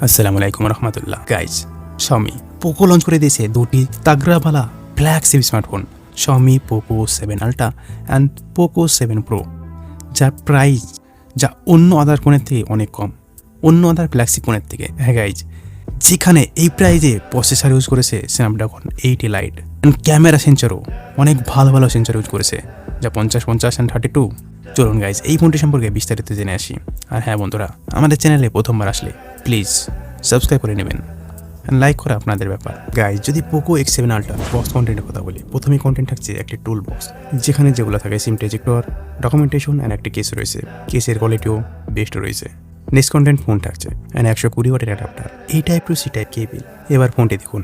আসসালামু আলাইকুম রহমতুল্লাহ গাইজ। Xiaomi পোকো লঞ্চ করে দিয়েছে দুটি তাগড়াওয়ালা flagship smartphone Xiaomi Poco 7 Ultra and Poco 7 Pro, যার প্রাইস যা অন্য আদার ফোনের থেকে অনেক কম, অন্য আদার ফ্ল্যাগশিপ ফোনের থেকে। হ্যাঁ গাইজ, যেখানে এই প্রাইজে প্রসেসর ইউজ করেছে স্ন্যাপড্রাগন 80 লাইট অ্যান্ড ক্যামেরা সেন্সরও অনেক ভালো ভালো সেন্সর ইউজ করেছে, যা 50 অ্যান্ড 32। চলুন গাইজ এই ফোনটি সম্পর্কে বিস্তারিত জেনে আসি। আর হ্যাঁ বন্ধুরা, আমাদের চ্যানেলে প্রথমবার আসলে প্লিজ সাবস্ক্রাইব করে নেবেন, লাইক করা আপনাদের ব্যাপার। গাইজ, যদি পোকো X7 Ultra বক্স কন্টেন্টের কথা বলি, প্রথমেই কন্টেন্ট থাকছে একটি টুল বক্স, যেখানে যেগুলো থাকে সিম ট্রানজিস্টর, ডকুমেন্টেশন অ্যান্ড একটি কেস রয়েছে। কেসের কোয়ালিটিও বেস্ট রয়েছে। নেক্সট কন্টেন্ট ফোন থাকছে অ্যান্ড 120 ওয়াটের অ্যাডাপ্টার, এই type to C type cable. এবার ফোনটি দেখুন,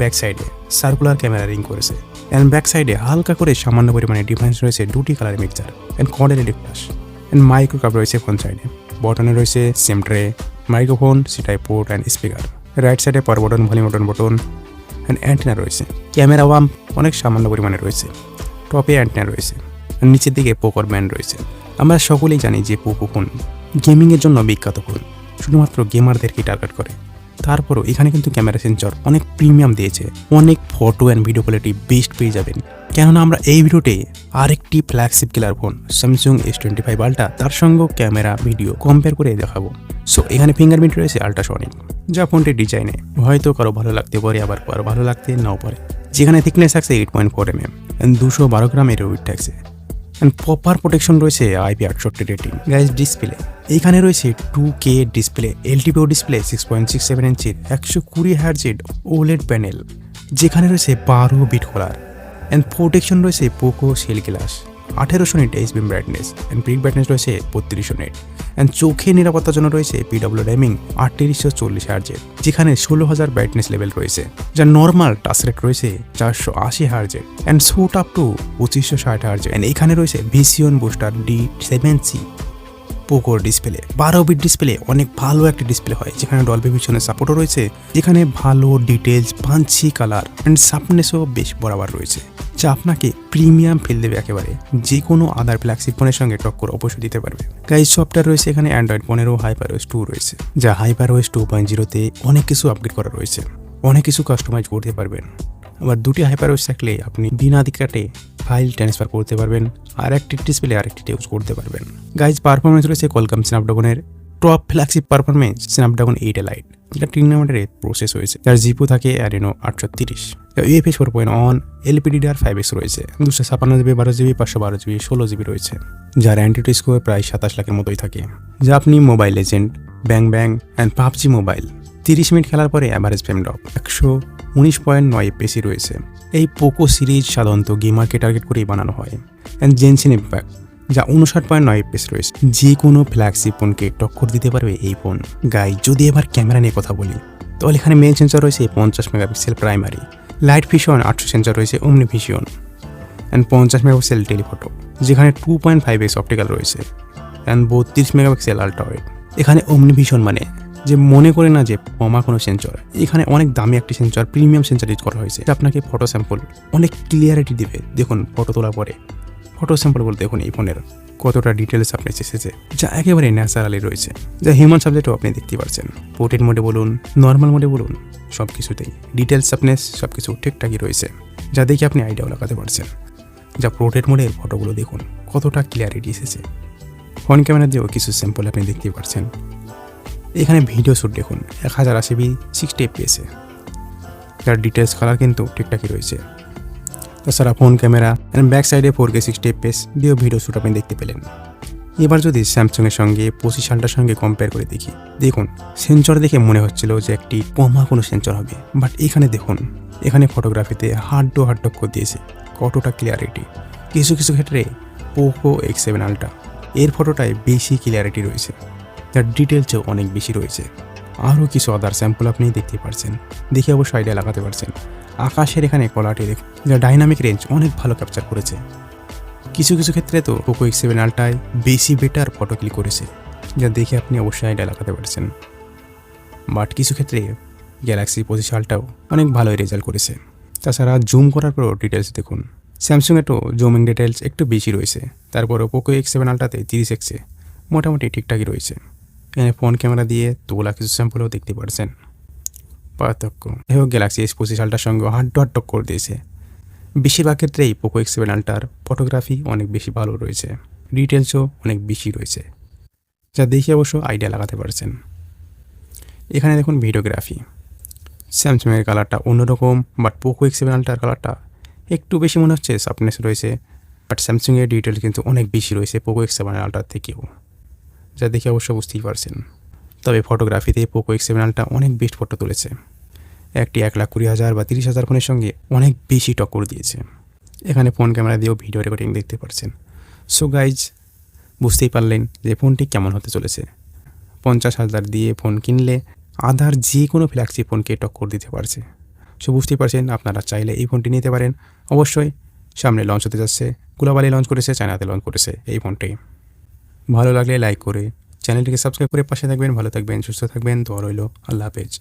ব্যাক সাইডে সার্কুলার ক্যামেরা রিং করেছে অ্যান্ড ব্যাক সাইডে হালকা করে সামান্য পরিমাণে ডিফারেন্স রয়েছে দুটি colour mixture and cord LED flash and micro cup রয়েছে ফ্রন্ট সাইডে। বটনে রয়েছে SIM tray, microphone, C type port and speaker. Right সাইডে পাওয়ার button, volume button and antenna রয়েছে। ক্যামেরা ওয়াম অনেক সামান্য পরিমাণে রয়েছে। টপে অ্যান্টেনা রয়েছে, নিচের দিকে পোকোর ব্যান্ড রয়েছে। আমরা সকলেই জানি যে পোকো ফোন গেমিংয়ের জন্য বিখ্যাত ফোন, শুধুমাত্র গেমারদেরকে টার্গেট করে। তারপরও এখানে কিন্তু ক্যামেরা সেন্সর অনেক প্রিমিয়াম দিয়েছে, অনেক photo and video quality best পেয়ে যাবেন। কেননা আমরা এই ভিডিওতে আরেকটি flagship killer phone Samsung S25 Ultra, তার সঙ্গেও ক্যামেরা ভিডিও কম্পেয়ার করে দেখাবো। সো এখানে ফিঙ্গারপ্রিন্ট রয়েছে আল্ট্রাসনিক, যা ফোনটির ডিজাইনে হয়তো কারো ভালো লাগতে পারে, আবার কারো ভালো লাগতে নাও পারে। যেখানে থিকনেস থাকছে 8.4 mm অ্যান্ড 212 গ্রামের ওয়েট থাকছে অ্যান্ড প্রপার প্রোটেকশন রয়েছে IP68 রেটিং। গাইজ, ডিসপ্লে এইখানে রয়েছে 2K ডিসপ্লে, LTPO ডিসপ্লে 6.67 ইঞ্চির 120 হার্জের OLED প্যানেল, যেখানে রয়েছে 12 বিট কালার অ্যান্ড প্রোটেকশন রয়েছে Poco shield glass, 1800 nit HBM brightness and peak brightness রয়েছে 3200 নিট অ্যান্ড চোখের নিরাপত্তার জন্য রয়েছে PWM 3840 হার্জের, যেখানে 16000 ব্রাইটনেস লেভেল রয়েছে, যা নর্মাল টাচ রেট রয়েছে 480 হার্জের অ্যান্ড শুট আপ টু 2560 হার্জের। অ্যান্ড এখানে রয়েছে ভিসিয়ন বুস্টার D7C। পোকোর ডিসপ্লে 12 বিট ডিসপ্লে অনেক ভালো একটি ডিসপ্লে হয়, যেখানে ডলবি ভিশনের সাপোর্টও রয়েছে, যেখানে ভালো ডিটেলস, পাঞ্চি কালার অ্যান্ড শার্পনেসও বেশ বরাবর রয়েছে, যা আপনাকে প্রিমিয়াম ফিল দেবে একেবারে। যে কোনো আদার ফ্ল্যাগশিপ ফোনের সঙ্গে টক্কর অবশ্যই দিতে পারবে। গাইজ, সফটওয়্যার রয়েছে এখানে অ্যান্ড্রয়েড 15 HyperOS 2 রয়েছে, যা HyperOS 2.0-তে অনেক কিছু আপগ্রেড করা রয়েছে, অনেক কিছু কাস্টমাইজ করতে পারবেন। আবার দুটি HyperOS থাকলে আপনি বিনা দিকাটে ফাইল ট্রান্সফার করতে পারবেন, আর একটি ডিসপ্লে আর একটি ইউজ করতে পারবেন। গাইজ, পারফরমেন্স রয়েছে কোয়ালকম স্ন্যাপড্রাগনের top flagship performance Snapdragon 8 lite, যেটা 3 নাম্বারের প্রসেস হয়েছে, যার জিপু থাকে Adreno 830, UFS 4.1, LPDDR5X রয়েছে, 256GB, 12GB, 512GB, 16GB রয়েছে, যার অ্যান্টিটি স্কোর প্রায় 27 লাখের মতোই থাকে, যা আপনি mobile legend, bang and PUBG mobile 30 minute খেলার পরে অ্যাভারেজ ফ্রেম ড্রপ 119.9 FPS রয়েছে। এই পোকো সিরিজ সাধারণত গেমারকে টার্গেট করেই বানানো হয় অ্যান্ড জেনসিন ইম্প্যাক্ট, যা 59.9 FPS রয়েছে। যে কোনো ফ্ল্যাগশিপ ফোনকে টক্কর দিতে পারবে এই ফোন। গাইজ, যদি এবার ক্যামেরা নিয়ে কথা বলি, তাহলে এখানে মেইন সেন্সর রয়েছে 50 megapixel primary, light vision 800 sensor রয়েছে অমনি ভিশন অ্যান্ড 50 মেগাপিক্সেল টেলিফটো, যেখানে 2.5x অপটিক্যাল রয়েছে অ্যান্ড 32 মেগাপিক্সেল আল্ট্রা ওয়াইড। এখানে অমনি ভিশন মানে যে মনে করে না যে কমা কোনো সেন্সর, এখানে অনেক দামি একটি সেন্সর, প্রিমিয়াম সেন্সর ইউজ করা হয়েছে, আপনাকে ফটো স্যাম্পল অনেক ক্লিয়ারিটি দিবে। দেখুন ফটো তোলার পরে ফটো স্যাম্পল বলতে দেখুন এই ফোনের কতটা ডিটেলস আপনি এসেছে, যা একেবারে ন্যাচারালি রয়েছে, যা হিউম্যান সাবজেক্টও আপনি দেখতে পাচ্ছেন। পোর্ট্রেট মোডে বলুন, নর্মাল মোডে বলুন, সব কিছুতেই ডিটেলস আপনেস সব কিছু ঠিকঠাকই রয়েছে, যা দেখে আপনি আইডিয়াও লাগাতে পারছেন। যা পোর্ট্রেট মোডের ফটোগুলো দেখুন কতটা ক্লিয়ারিটি এসেছে। ফ্রন্ট ক্যামেরা দিয়েও কিছু স্যাম্পল আপনি দেখতে পাচ্ছেন। এখানে ভিডিও শ্যুট দেখুন 1080p 60 fps, যার ডিটেলস কালার কিন্তু ঠিকঠাকই রয়েছে। তাছাড়া ফোন ক্যামেরা অ্যান্ড ব্যাক সাইডে 4K 60 fps দিয়েও ভিডিও শ্যুট আপনি দেখতে পেলেন। এবার যদি স্যামসাংয়ের সঙ্গে 25 Ultraর সঙ্গে কম্পেয়ার করে দেখি, দেখুন সেন্সর দেখে মনে হচ্ছিল যে একটি কমা কোনো সেন্সর হবে, বাট এখানে দেখুন, এখানে ফটোগ্রাফিতে হার্ড টক্কর দিয়েছে, কতটা ক্লিয়ারিটি। কিছু কিছু ক্ষেত্রে পোকো X7 Ultra এর ফটোটায় বেশি ক্লিয়ারিটি রয়েছে, যার ডিটেলসও অনেক বেশি রয়েছে। আরও কিছু আদার স্যাম্পল আপনি দেখতে পারছেন, দেখে অবশ্যই আইডিয়া লাগাতে পারছেন। আকাশের এখানে কলাটি দেখুন, যা ডাইনামিক রেঞ্জ অনেক ভালো ক্যাপচার করেছে। কিছু কিছু ক্ষেত্রে তো পোকো X7 Ultraয় বেশি বেটার ফটো ক্লিক করেছে, যা দেখে আপনি অবশ্যই আইডিয়া লাগাতে পারছেন। বাট কিছু ক্ষেত্রে গ্যালাক্সি 25 Ultraও অনেক ভালোই রেজাল্ট করেছে। তাছাড়া জুম করার পরও ডিটেলস দেখুন, স্যামসাংয়ে তো জুমিং ডিটেলস একটু বেশি রয়েছে, তারপরেও পোকো X7 Ultraতে 30x মোটামুটি ঠিকঠাকই রয়েছে। এখানে ফোন ক্যামেরা দিয়ে তোলা কিছু স্যাম্পলও দেখতে পাচ্ছেন। পার্থক্য এও গ্যালাক্সি S25 আলট্রার সঙ্গে হাড্ড টক্কর দিয়েছে। বেশিরভাগ ক্ষেত্রেই পোকো X7 আলট্রার ফটোগ্রাফি অনেক বেশি ভালো রয়েছে, ডিটেলসও অনেক বেশি রয়েছে, যা দেখে অবশ্য আইডিয়া লাগাতে পারছেন। এখানে দেখুন ভিডিওগ্রাফি, স্যামসাংয়ের কালারটা অন্যরকম, বাট পোকো X7 আলট্রার কালারটা একটু বেশি মনে হচ্ছে, শার্পনেস রয়েছে, বাট স্যামসাংয়ের ডিটেল কিন্তু অনেক বেশি রয়েছে পোকো X7 আলট্রার থেকেও, যা দেখে অবশ্য বুঝতেই পারছেন। তবে ফটোগ্রাফিতে পোকো X7 আলট্রা অনেক বেস্ট ফটো তুলেছে, একটি 1,20,000 বা 30,000 ফোনের সঙ্গে অনেক বেশি টক্কর দিয়েছে। এখানে ফোন ক্যামেরা দিয়েও ভিডিও রেকর্ডিং দেখতে পাচ্ছেন। সো গাইজ, বুঝতেই পারলেন যে ফোনটি কেমন হতে চলেছে। 50,000 দিয়ে ফোন কিনলে আদার যে কোনো ফ্ল্যাগশিপ ফোনকে টক্কর দিতে পারছে। সো বুঝতেই পারছেন, আপনারা চাইলে এই ফোনটি নিতে পারেন। অবশ্যই সামনে লঞ্চ হতে যাচ্ছে, গ্লোবালি লঞ্চ করেছে, চায়নাতে লঞ্চ করেছে এই ফোনটি। ভালো লাগলে লাইক করে চ্যানেলটিকে সাবস্ক্রাইব করে পাশে থাকবেন। ভালো থাকবেন, সুস্থ থাকবেন, দোয়া রইল। আল্লাহ হাফেজ।